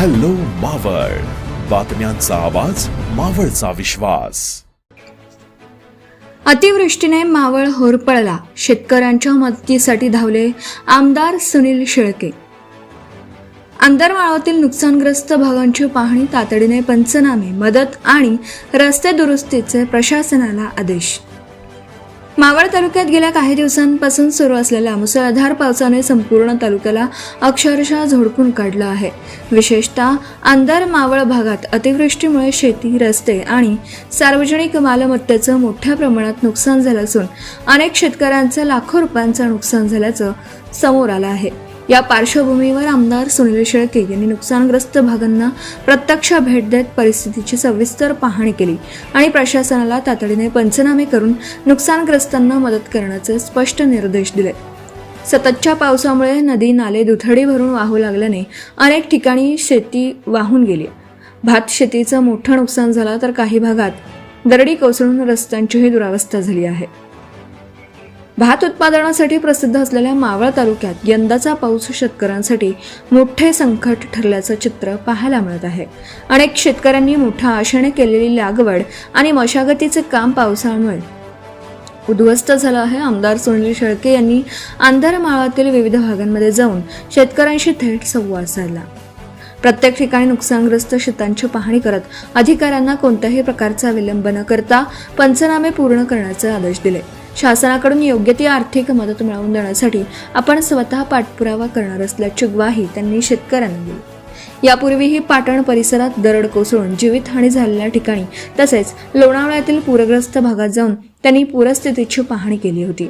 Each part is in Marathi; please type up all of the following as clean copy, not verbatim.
हॅलो मावळ, बातम्यांचा आवाज, मावळचा विश्वास. अतिवृष्टीने मावळ होरपळला, शेतकऱ्यांच्या मदतीसाठी धावले आमदार सुनील शेळके. अंदरमाळातील नुकसानग्रस्त भागांची पाहणी तातडीने, पंचनामे, मदत आणि रस्ते दुरुस्तीचे प्रशासनाला आदेश. मावळ तालुक्यात गेल्या काही दिवसांपासून सुरू असलेल्या मुसळधार पावसाने संपूर्ण तालुक्याला अक्षरशः झोडपून काढलं आहे. विशेषतः अंदर मावळ भागात अतिवृष्टीमुळे शेती, रस्ते आणि सार्वजनिक मालमत्तेचं मोठ्या प्रमाणात नुकसान झालं असून अनेक शेतकऱ्यांचं लाखो रुपयांचं नुकसान झाल्याचं समोर आलं आहे. या पार्श्वभूमीवर आमदार सुनील शेळके यांनी नुकसानग्रस्त भागांना प्रत्यक्ष भेट देत परिस्थितीची सविस्तर पाहणी केली आणि प्रशासनाला तातडीने पंचनामे करून नुकसानग्रस्तांना मदत करण्याचे स्पष्ट निर्देश दिले. सततच्या पावसामुळे नदी नाले दुथडी भरून वाहू लागल्याने अनेक ठिकाणी शेती वाहून गेली. भात शेतीचं मोठं नुकसान झालं तर काही भागात दरडी कोसळून रस्त्यांचीही दुरावस्था झाली आहे. भात उत्पादनासाठी प्रसिद्ध असलेल्या मावळ तालुक्यात यंदाचा पाऊस शेतकऱ्यांसाठी मोठे संकट ठरल्याचं चित्र पाहायला मिळत आहे. अनेक शेतकऱ्यांनी मोठ्या आशेने केलेली लागवड आणि मशागतीचे काम पावसामुळे उद्ध्वस्त झालं आहे. आमदार सुनील शेळके यांनी अंदरमाळातील विविध भागांमध्ये जाऊन शेतकऱ्यांशी थेट संवाद साधला. प्रत्येक ठिकाणी नुकसानग्रस्त शेतांची पाहणी करत अधिकाऱ्यांना कोणत्याही प्रकारचा विलंब न करता पंचनामे पूर्ण करण्याचे आदेश दिले. शासनाकडून योग्य ती आर्थिक मदत मिळवून देण्यासाठी आपण स्वतः पाठपुरावा करणार असल्याची ग्वाही त्यांनी शेतकऱ्यांना दिली. यापूर्वीही पाटण परिसरात दरड कोसळून जीवितहानी झालेल्या ठिकाणी तसेच लोणावळ्यातील पूरग्रस्त भागात जाऊन त्यांनी पूरस्थितीची पाहणी केली होती.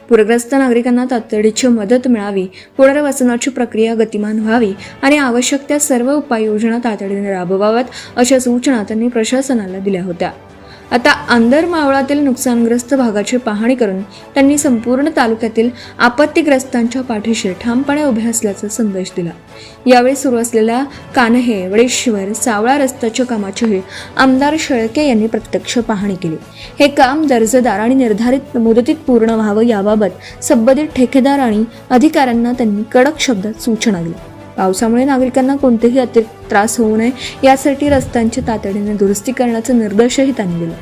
पूरग्रस्त नागरिकांना तातडीची मदत मिळावी, पुनर्वसनाची प्रक्रिया गतिमान व्हावी आणि आवश्यक त्या सर्व उपाययोजना तातडीने राबवाव्यात अशा सूचना त्यांनी प्रशासनाला दिल्या होत्या. आता अंदर मावळातील नुकसानग्रस्त भागाची पाहणी करून त्यांनी संपूर्ण तालुक्यातील आपत्तीग्रस्तांच्या पाठीशी ठामपणे उभे असल्याचा संदेश दिला. यावेळी सुरू असलेल्या कान्हे, वडेश्वर, सावळा रस्त्याच्या कामाचीही आमदार शेळके यांनी प्रत्यक्ष पाहणी केली. हे काम दर्जेदार आणि निर्धारित मुदतीत पूर्ण व्हावं याबाबत संबंधित ठेकेदार आणि अधिकाऱ्यांना त्यांनी कडक शब्दात सूचना दिल्या. पावसामुळे नागरिकांना कोणतेही अतिरिक्त त्रास होऊ नये यासाठी रस्त्यांची तातडीने दुरुस्ती करण्याचे निर्देशही त्यांनी दिले.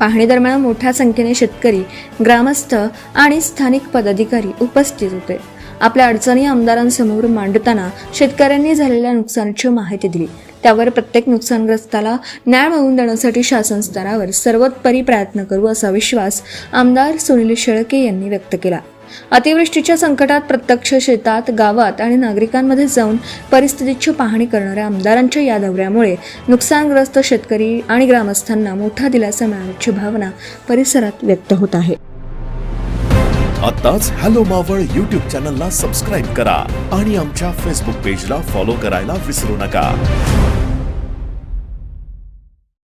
पाहणी दरम्यान मोठ्या संख्येने शेतकरी, ग्रामस्थ आणि स्थानिक पदाधिकारी उपस्थित होते. आपल्या अडचणी आमदारांसमोर मांडताना शेतकऱ्यांनी झालेल्या नुकसानीची माहिती दिली. त्यावर प्रत्येक नुकसानग्रस्ताला न्याय मिळवून देण्यासाठी शासन स्तरावर सर्वोत्तरी प्रयत्न करू असा विश्वास आमदार सुनील शेळके यांनी व्यक्त केला. अतिवृष्टीच्या संकटात प्रत्यक्ष शेतात, गावात आणि नागरिकांमध्ये जाऊन परिस्थितीची पाहणी करणाऱ्या आमदारांच्या या दौऱ्यामुळे नुकसानग्रस्त शेतकरी आणि ग्रामस्थांना मोठा दिलासा मिळाल्याची भावना परिसरात व्यक्त होत आहे. आताच हॅलो मावळ YouTube चॅनलला सबस्क्राईब करा आणि आमच्या फेसबुक पेजला फॉलो करायला विसरू नका.